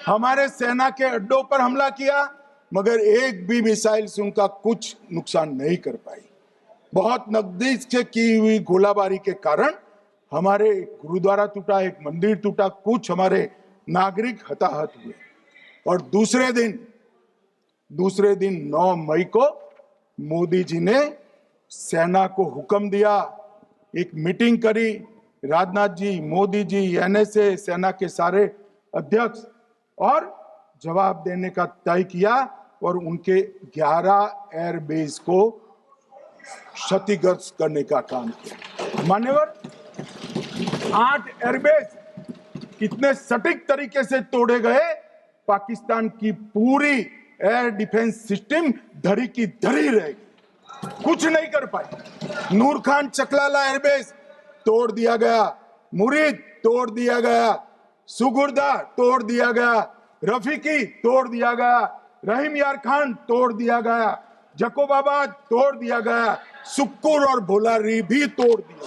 हमारे सेना के अड्डों पर हमला किया, मगर एक भी मिसाइल से उनका कुछ नुकसान नहीं कर पाई। बहुत नजदीक से की हुई गोलाबारी के कारण हमारे गुरुद्वारा टूटा, एक मंदिर टूटा, कुछ हमारे नागरिक हताहत हुए। और दूसरे दिन 9 मई को मोदी जी ने सेना को हुक्म दिया, एक मीटिंग करी, राजनाथ जी, मोदी जी, एनएसए, सेना के सारे अध्यक्ष, और जवाब देने का तय किया और उनके 11 एयरबेस को क्षतिग्रस्त करने का काम किया। मान्यवर, 8 एयरबेस कितने सटीक तरीके से तोड़े गए, पाकिस्तान की पूरी एयर डिफेंस सिस्टम धरी की धरी रहेगी, कुछ नहीं कर पाई। नूर खान चकलाला एयरबेस तोड़ दिया गया, मुरीद तोड़ दिया गया, सुगुर्दा तोड़ दिया गया, रफीकी तोड़ दिया गया, रहीम यार खान तोड़ दिया गया, जकोबाबाद तोड़ दिया गया, सुक्कुर और भोलारी भी तोड़ दिया।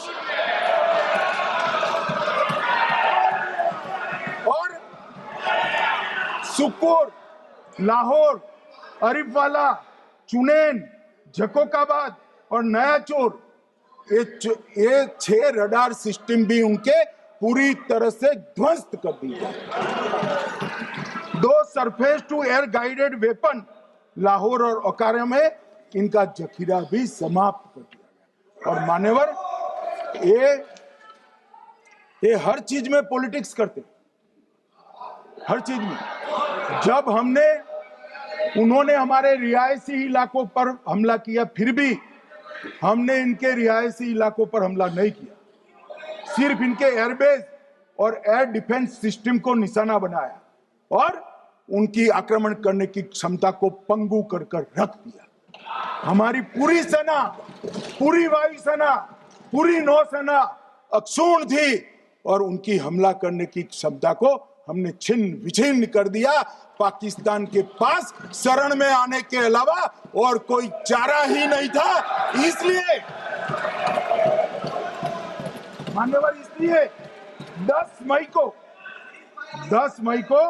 और सुक्कुर, लाहौर, अरिफवाला, चुनेन, जकोकाबाद और नया चोर, ये 6 रडार सिस्टम भी उनके पूरी तरह से ध्वस्त कर दिए। 2 surface to air guided weapon Lahore और ओकारा में इनका जखीरा भी समाप्त कर दिया गया। और मान्यवर, ये हर चीज में पॉलिटिक्स करते, हर चीज में। जब उन्होंने हमारे रिहायशी इलाकों पर हमला किया, फिर भी हमने इनके रिहायशी इलाकों पर हमला नहीं किया, सिर्फ इनके एयरबेस और एयर डिफेंस सिस्टम को निशाना बनाया और उनकी आक्रमण करने की क्षमता को पंगु कर रख दिया। हमारी पूरी सेना, पूरी वायुसेना, पूरी नौसेना अक्षुण्ण थी और उनकी हमला करने की क्षमता को हमने छिन्न विछिन्न कर दिया। पाकिस्तान के पास शरण में आने के अलावा और कोई चारा ही नहीं था। इसलिए मान्यवर, इसलिए 10 मई को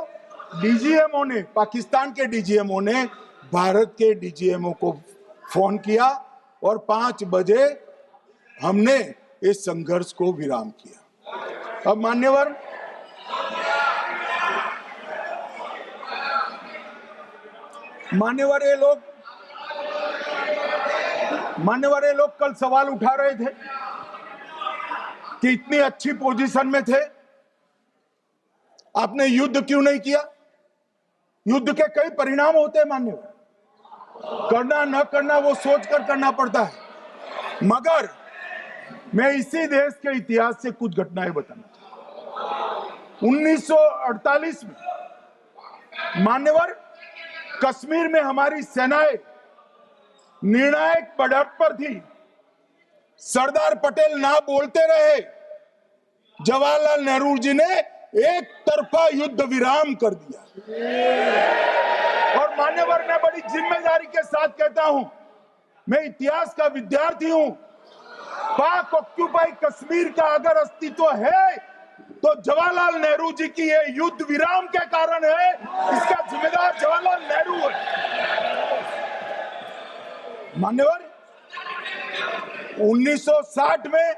डीजीएमओ ने, पाकिस्तान के डीजीएमओ ने भारत के डीजीएमओ को फोन किया और 5 बजे हमने इस संघर्ष को विराम किया। अब मान्यवर, ये लोग कल सवाल उठा रहे थे कि इतनी अच्छी पोजीशन में थे, आपने युद्ध क्यों नहीं किया? युद्ध के कई परिणाम होते हैं मान्यवर, करना न करना वो सोचकर करना पड़ता है। मगर मैं इसी देश के इतिहास से कुछ घटनाएं बताना चाहता हूं। 1948 में मान्यवर, कश्मीर में हमारी सेनाएं निर्णायक बढ़त पर थी। सरदार पटेल ना बोलते रहे, जवाहरलाल नेहरू जी ने एक तरफा युद्ध विराम कर दिया। और मान्यवर, मैं बड़ी जिम्मेदारी के साथ कहता हूं, मैं इतिहास का विद्यार्थी हूं, पाक ऑक्यूपाई कश्मीर का अगर अस्तित्व है तो जवाहरलाल नेहरू जी की ये युद्ध विराम के कारण है। इसका जिम्मेदार जवाहरलाल नेहरू है। मान्यवर, 1960 में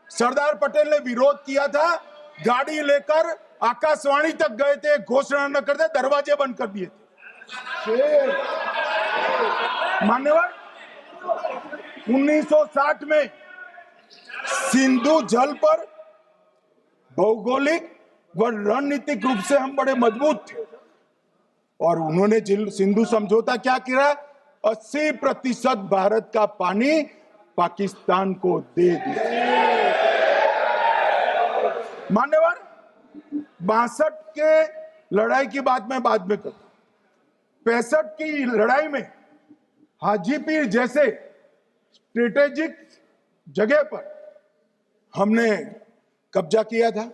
सरदार पटेल ने विरोध किया था, गाड़ी लेकर आकाशवाणी तक गए थे, घोषणा न करते दरवाजे बंद कर दिए थे। मान्यवर, 1960 में सिंधु जल पर भौगोलिक व रणनीतिक रूप से हम बड़े मजबूत थे और उन्होंने सिंधु समझौता क्या किया? 80% भारत का पानी पाकिस्तान को दे दिया। मान्यवर, 62 के लड़ाई की बात मैं बाद में करता हूं। 65 की लड़ाई में हाजीपीर जैसे स्ट्रेटेजिक जगह पर हमने कब्जा किया था,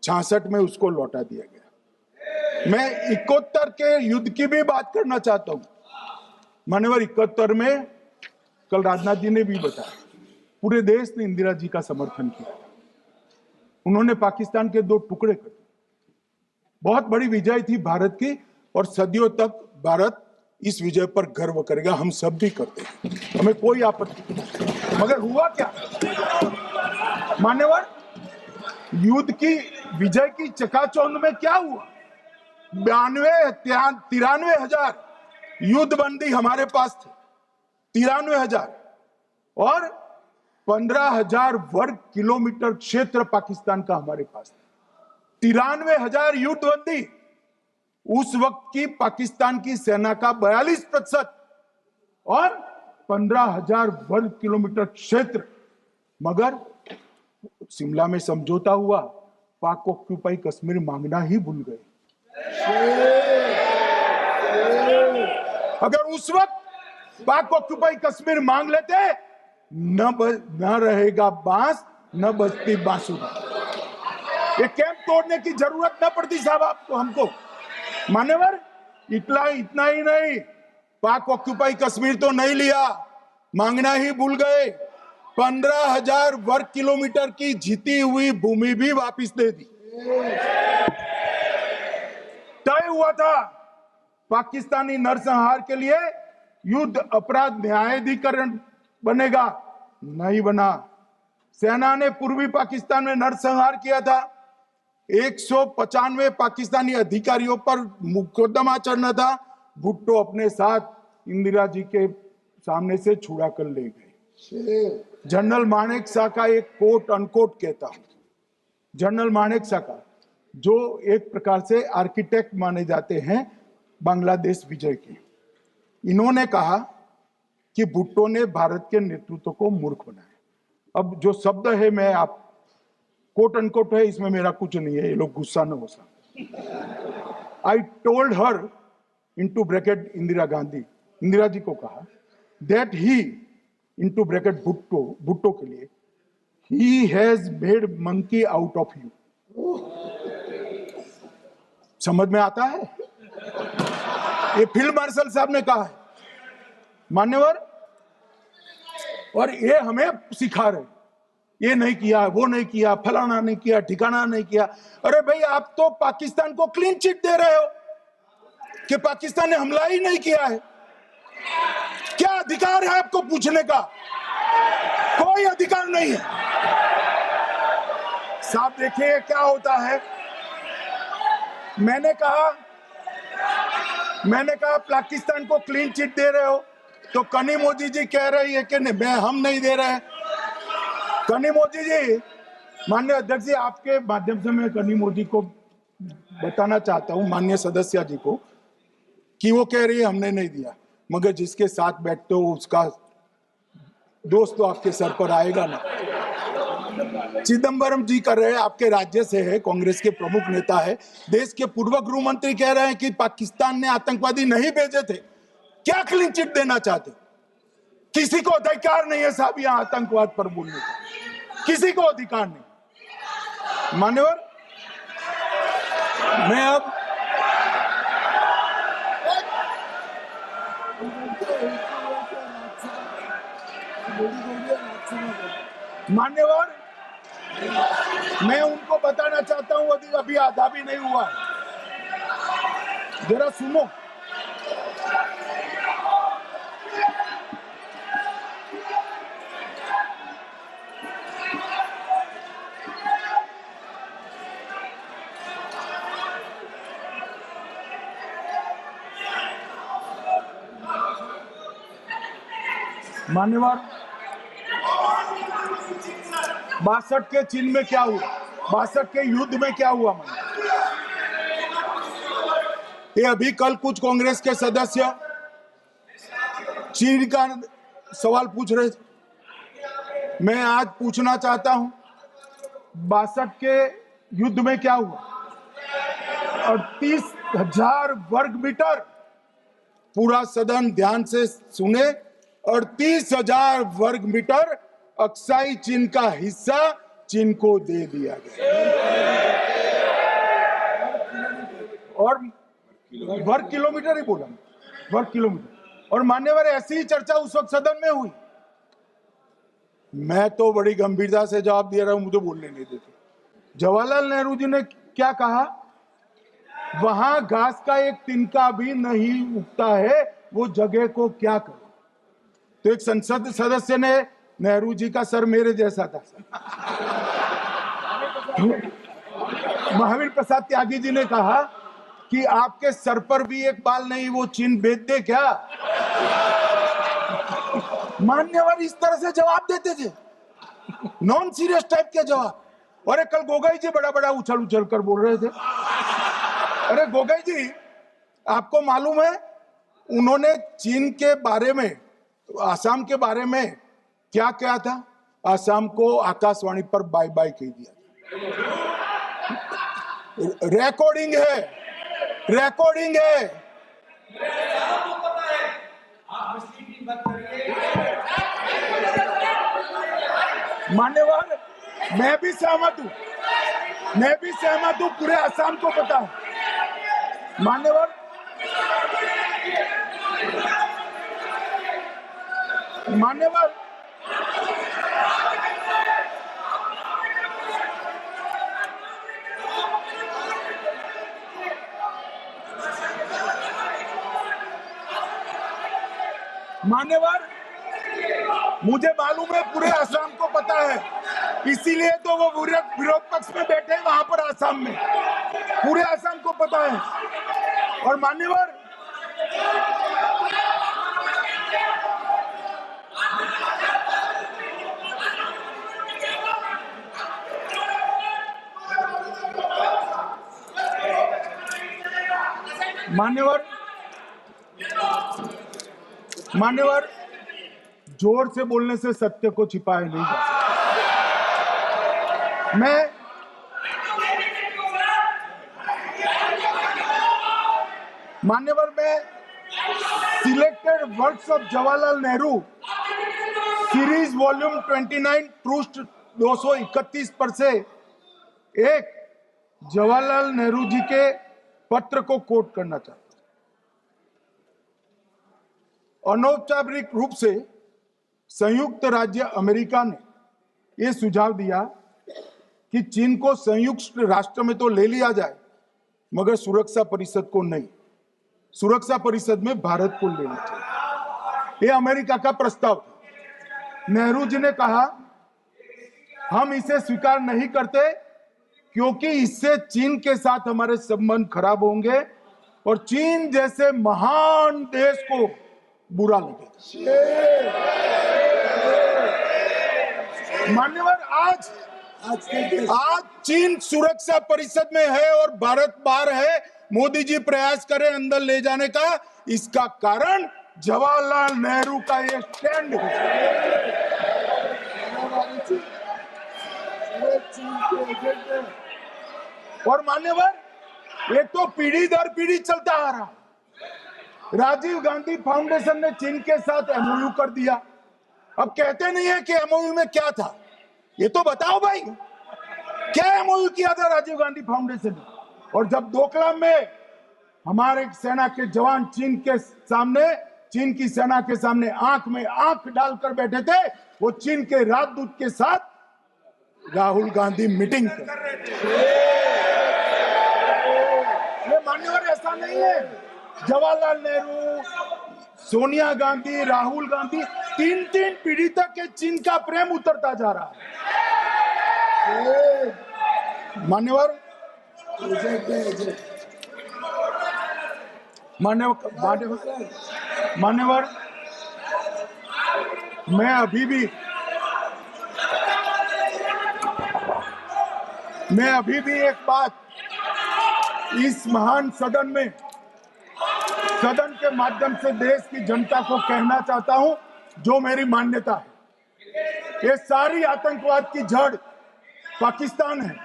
66 में उसको लौटा दिया गया। मैं 71 के युद्ध की भी बात करना चाहता हूं। मान्यवर, 71 में कल राजनाथ जी ने भी बताया, पूरे देश ने इंदिरा जी का समर्थन किया। उन्होंने पाकिस्तान के 2 टुकड़े कर दिए। बहुत बड़ी विजय थी भारत की और सदियों तक भारत इस विजय पर गर्व करेगा। हम सब भी करते हैं, हमें कोई आपत्ति नहीं। मगर हुआ क्या मान्यवर? युद्ध की विजय की चकाचौंध में क्या हुआ? 93 हजार युद्ध बंदी हमारे पास थे, 93 हजार, और 15,000 वर्ग किलोमीटर क्षेत्र पाकिस्तान का हमारे पास था। 93 हजार युद्ध बंदी, उस वक्त की पाकिस्तान की सेना का 42% और 15,000 वर्ग किलोमीटर क्षेत्र। मगर शिमला में समझौता हुआ, पाक ऑक्यूपाई कश्मीर मांगना ही भूल गए। अगर उस वक्त पाक ऑक्यूपाई कश्मीर मांग लेते, न रहेगा बांस, न बजती बांसुरी। ये कैंप तोड़ने की जरूरत न पड़ती साहब आपको, हमको। मान्यवर, इतना ही नहीं, पाक ऑक्यूपाई कश्मीर तो नहीं लिया, मांगना ही भूल गए। 15,000 वर्ग किलोमीटर की जीती हुई भूमि भी वापस दे दी। तय हुआ था पाकिस्तानी नरसंहार के लिए युद्ध अपराध न्यायाधिकरण बनेगा, नहीं बना। सेना ने पूर्वी पाकिस्तान में नरसंहार किया था। 195 पाकिस्तानी अधिकारियों पर मुकदमा चढ़ना था। भुट्टो अपने साथ इंदिरा जी के सामने से छुड़ा कर ले गए। जनरल मानेकशॉ का एक कोट अनकोट कहता हूं, जनरल मानेकशॉ का, जो एक प्रकार से आर्किटेक्ट माने जाते हैं बांग्लादेश विजय के, इन्होंने कहा कि भुट्टो ने भारत के नेतृत्व को मूर्ख बनाया। अब जो शब्द है, मैं आप कोट अनकोट है, इसमें मेरा कुछ नहीं है, ये लोग गुस्सा न हो सकते। I told her into bracket Indira Gandhi, Indira ji को कहा, that he into bracket Bhutto के लिए, he has made monkey out of you. समझ में आता है? ये फील्ड मार्शल साहब ने कहा है मान्यवर, और ये हमें सिखा रहे, ये नहीं किया, वो नहीं किया, फलाना नहीं किया, ठिकाना नहीं किया। अरे भाई, आप तो पाकिस्तान को क्लीन चिट दे रहे हो कि पाकिस्तान ने हमला ही नहीं किया है। क्या अधिकार है आपको पूछने का? कोई अधिकार नहीं है साहब। देखिए क्या होता है, मैंने कहा पाकिस्तान को क्लीन चिट दे रहे हो, तो कनी मोदी जी कह रही है कि नहीं, हम नहीं दे रहे हैं। कनी मोदी जी, माननीय अध्यक्ष जी, आपके माध्यम से मैं कनी मोदी को बताना चाहता हूं, माननीय सदस्य जी को, कि वो कह रही है हमने नहीं दिया, मगर जिसके साथ बैठते हो उसका दोस्त तो आपके सर पर आएगा ना। चिदम्बरम जी कर रहे हैं, आपके राज्य से है, कांग्रेस के प्रमुख नेता है, देश के पूर्व गृह मंत्री कह रहे हैं कि पाकिस्तान ने आतंकवादी नहीं भेजे थे। क्या क्लीन चिट देना चाहते? किसी को अधिकार नहीं है साहब यहां आतंकवाद पर बोलने का, किसी को अधिकार नहीं। मान्यवर, मैं अब मान्यवर, मैं उनको बताना चाहता हूं, अभी आधा भी नहीं हुआ है, जरा सुनो। मान्यवर, 62 के चिन्ह में क्या हुआ, 62 के युद्ध में क्या हुआ? ये अभी कल कुछ कांग्रेस के सदस्य चीन का सवाल पूछ रहे थे, मैं आज पूछना चाहता हूं 62 के युद्ध में क्या हुआ? 38,000 वर्ग मीटर, पूरा सदन ध्यान से सुने, 38,000 वर्ग मीटर अक्साई चीन का हिस्सा चीन को दे दिया गया। और वर्ग किलोमीटर ही बोला, वर्ग किलोमीटर। और मान्यवर, ऐसी ही चर्चा उस वक्त सदन में हुई। मैं तो बड़ी गंभीरता से जवाब दे रहा हूं, मुझे बोलने नहीं देते। जवाहरलाल नेहरू जी ने क्या कहा? वहां घास का एक तिनका भी नहीं उगता है, वो जगह को क्या करे? तो एक संसद सदस्य ने, नेहरू जी का सर मेरे जैसा था, महावीर प्रसाद त्यागी जी ने कहा कि आपके सर पर भी एक बाल नहीं, वो चीन बेच दे क्या? मान्यवर इस तरह से जवाब देते थे, नॉन सीरियस टाइप के जवाब। और कल गोगोई जी बड़ा बड़ा उछल उछल कर बोल रहे थे। अरे गोगोई जी, आपको मालूम है उन्होंने चीन के बारे में, आसाम के बारे में क्या कहा था? आसाम को आकाशवाणी पर बाय बाय कह दिया। रिकॉर्डिंग है, रिकॉर्डिंग है। मान्यवर, मैं भी सहमत हूं, मैं भी सहमत हूं, पूरे आसाम को पता है। मान्यवर, मान्यवर, मान्यवर, मुझे मालूम है पूरे आसाम को पता है, इसीलिए तो वो विरोध पक्ष में बैठे हैं वहां पर आसाम में, पूरे आसाम को पता है। और मान्यवर, मान्यवर, मान्यवर, जोर से बोलने से सत्य को छिपाया नहीं जा सकता। मान्यवर, मैं selected works of Jawaharlal Nehru series volume 29 पृष्ठ 231 पर से एक जवाहरलाल नेहरू जी के पत्र को कोट करना चाहता हूं। अनौपचारिक रूप से संयुक्त राज्य अमेरिका ने यह सुझाव दिया कि चीन को संयुक्त राष्ट्र में तो ले लिया जाए, मगर सुरक्षा परिषद को नहीं, सुरक्षा परिषद में भारत को लेना चाहिए। ये अमेरिका का प्रस्ताव था। नेहरू जी ने कहा हम इसे स्वीकार नहीं करते क्योंकि इससे चीन के साथ हमारे संबंध खराब होंगे और चीन जैसे महान देश को बुरा लगेगा। मान्यवर, आज चीन सुरक्षा परिषद में है और भारत बाहर है। मोदी जी प्रयास करें अंदर ले जाने का, इसका कारण जवाहरलाल नेहरू का ये स्टैंड है। और मान्यवर, ये तो पीढ़ी दर पीढ़ी चलता आ रहा। राजीव गांधी फाउंडेशन ने चीन के साथ एमओयू कर दिया। अब कहते नहीं है कि एमओयू में क्या था, ये तो बताओ भाई, क्या एमओयू किया था राजीव गांधी फाउंडेशन ने? और जब डोकलाम में हमारे सेना के जवान चीन की सेना के सामने आंख में आंख डालकर बैठे थे, वो चीन के राजदूत के साथ राहुल गांधी मीटिंग कर रहे थे। ये मान्यवर ऐसा नहीं है। जवाहरलाल नेहरू, सोनिया गांधी, राहुल गांधी, तीन पीढ़ी तक के चीन का प्रेम उतरता जा रहा है। मान्यवर, मैं अभी भी एक बात इस महान सदन के माध्यम से देश की जनता को कहना चाहता हूं, जो मेरी मान्यता है। ये सारी आतंकवाद की जड़ पाकिस्तान है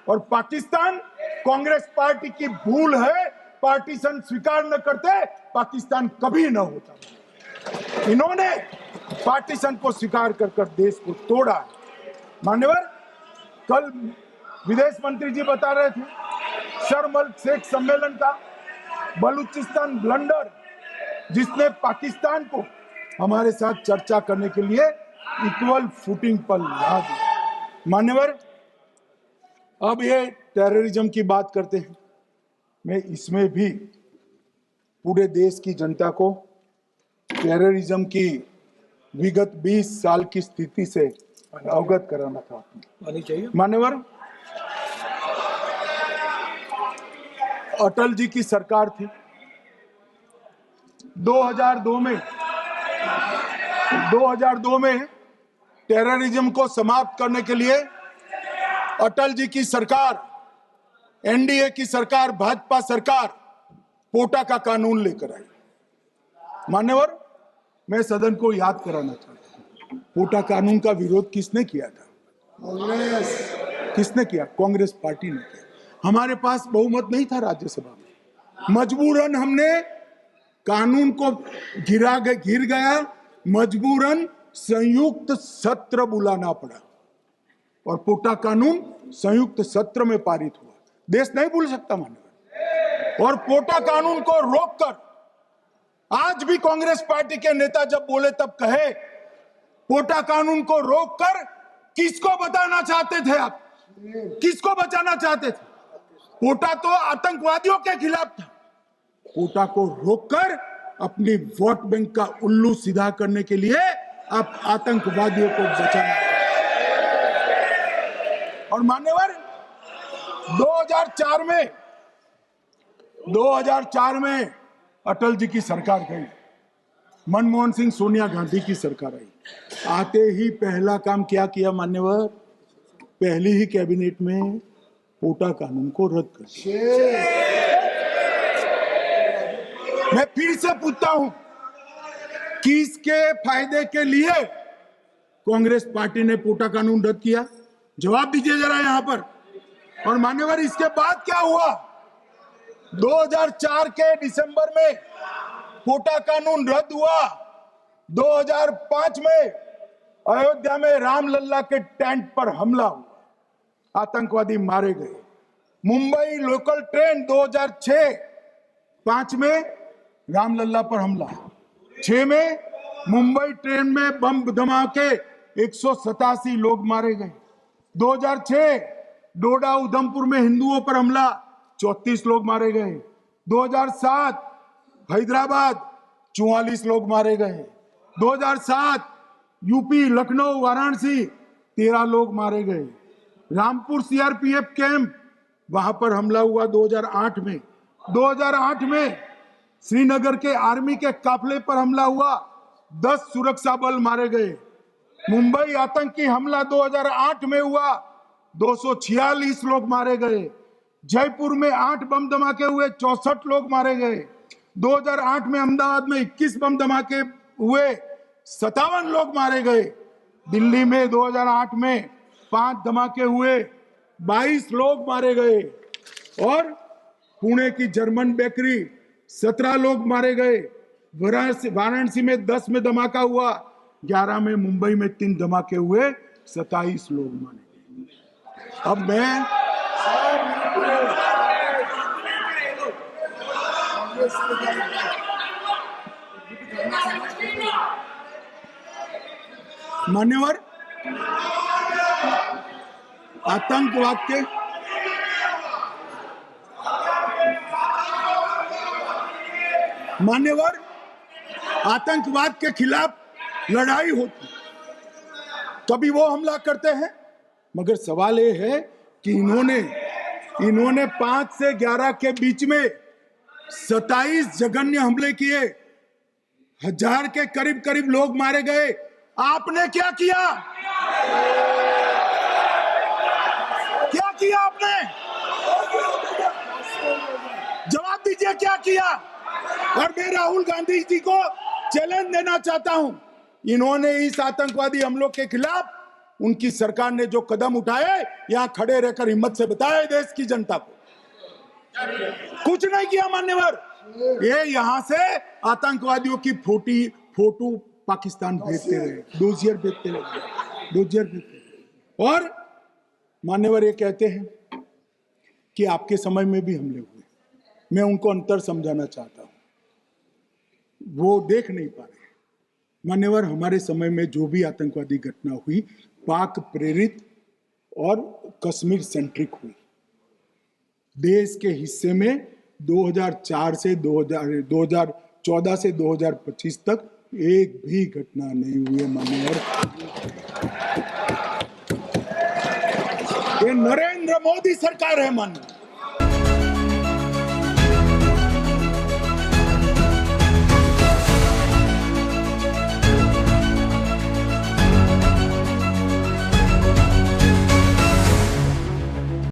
और पाकिस्तान कांग्रेस पार्टी की भूल है। पार्टीशन स्वीकार न करते, पाकिस्तान कभी न होता। इन्होंने पार्टीशन को स्वीकार कर देश को तोड़ा है। मान्यवर, कल विदेश मंत्री जी बता रहे थे शर्म अल शेख सम्मेलन का बलूचिस्तान ब्लंडर, जिसने पाकिस्तान को हमारे साथ चर्चा करने के लिए इक्वल फुटिंग पर ला दिया। मान्यवर, अब ये टेररिज्म की बात करते हैं। मैं इसमें भी पूरे देश की जनता को टेररिज्म की विगत 20 साल की स्थिति से अवगत कराना चाहता हूं। मान्यवर, अटल जी की सरकार थी। 2002 में टेररिज्म को समाप्त करने के लिए अटल जी की सरकार, एनडीए की सरकार, भाजपा सरकार पोटा का कानून लेकर आई। मान्यवर, मैं सदन को याद कराना चाहता हूं, पोटा कानून का विरोध किसने किया था? किसने किया? कांग्रेस पार्टी ने किया। हमारे पास बहुमत नहीं था राज्यसभा में। मजबूरन हमने कानून को गिर गया, मजबूरन संयुक्त सत्र बुलाना पड़ा और पोटा कानून संयुक्त सत्र में पारित हुआ। देश नहीं भूल सकता मान्यवर। और पोटा कानून को रोककर आज भी कांग्रेस पार्टी के नेता जब बोले तब कहे, पोटा कानून को रोककर किसको बताना चाहते थे आप? किसको बचाना चाहते थे? पोटा तो आतंकवादियों के खिलाफ था। पोटा को रोककर अपनी वोट बैंक का उल्लू सीधा करने के लिए आप आतंकवादियों को बचाना। और मान्यवर, 2004 में अटल जी की सरकार गई, मनमोहन सिंह, सोनिया गांधी की सरकार आई। आते ही पहला काम क्या किया मान्यवर? पहली ही कैबिनेट में पोटा कानून को रद्द कर दिया। मैं फिर से पूछता हूं, किसके फायदे के लिए कांग्रेस पार्टी ने पोटा कानून रद्द किया? जवाब दीजिए जरा यहां पर। और मान्यवर, इसके बाद क्या हुआ? 2004 के दिसंबर में पोटा कानून रद्द हुआ। 2005 में अयोध्या में रामलल्ला के टेंट पर हमला हुआ, आतंकवादी मारे गए। मुंबई लोकल ट्रेन 2006-5 में रामलल्ला पर हमला, 6 में मुंबई ट्रेन में बम धमाके 187 लोग मारे गए। 2006 डोडा उधमपुर में हिंदुओं पर हमला, 34 लोग मारे गए। 2007 हैदराबाद 44 लोग मारे गए। 2007 यूपी लखनऊ वाराणसी 13 लोग मारे गए। रामपुर सीआरपीएफ कैंप, वहां पर हमला हुआ 2008 में। 2008 में श्रीनगर के आर्मी के काफिले पर हमला हुआ, 10 सुरक्षा बल मारे गए। मुंबई आतंकी हमला 2008 में हुआ, 246 लोग मारे गए। जयपुर में 8 बम धमाके हुए, 64 लोग मारे गए। 2008 में अहमदाबाद में 21 बम धमाके हुए, 57 लोग मारे गए। दिल्ली में 2008 में 5 धमाके हुए, 22 लोग मारे गए। और पुणे की जर्मन बेकरी 17 लोग मारे गए। वाराणसी में 10 में धमाका हुआ, 11 में मुंबई में 3 धमाके हुए, 27 लोग मारे गए। अब मैं मान्यवर, आतंकवाद के मान्यवर आतंकवाद के खिलाफ लड़ाई होती, तभी वो हमला करते हैं। मगर सवाल ये है कि इन्होंने 5 से 11 के बीच में 27 जघन्य हमले किए, 1000 के करीब करीब लोग मारे गए। आपने क्या किया? क्या किया आपने? जवाब दीजिए, क्या किया? और मैं राहुल गांधी जी को चैलेंज देना चाहता हूं, इन्होंने इस आतंकवादी हमलों के खिलाफ उनकी सरकार ने जो कदम उठाए, यहां खड़े रहकर हिम्मत से बताए देश की जनता को। कुछ नहीं किया मान्यवर। ये यहां से आतंकवादियों की फोटो पाकिस्तान भेजते रहे, डोजियर भेजते रहे। और मान्यवर ये कहते हैं कि आपके समय में भी हमले हुए। मैं उनको अंतर समझाना चाहता हूं, वो देख नहीं पा रहे। मान्यवर, हमारे समय में जो भी आतंकवादी घटना हुई, पाक प्रेरित और कश्मीर सेंट्रिक हुई। देश के हिस्से में 2014 से 2025 तक एक भी घटना नहीं हुई है मान्यवर। ये नरेंद्र मोदी सरकार है मान्यवर।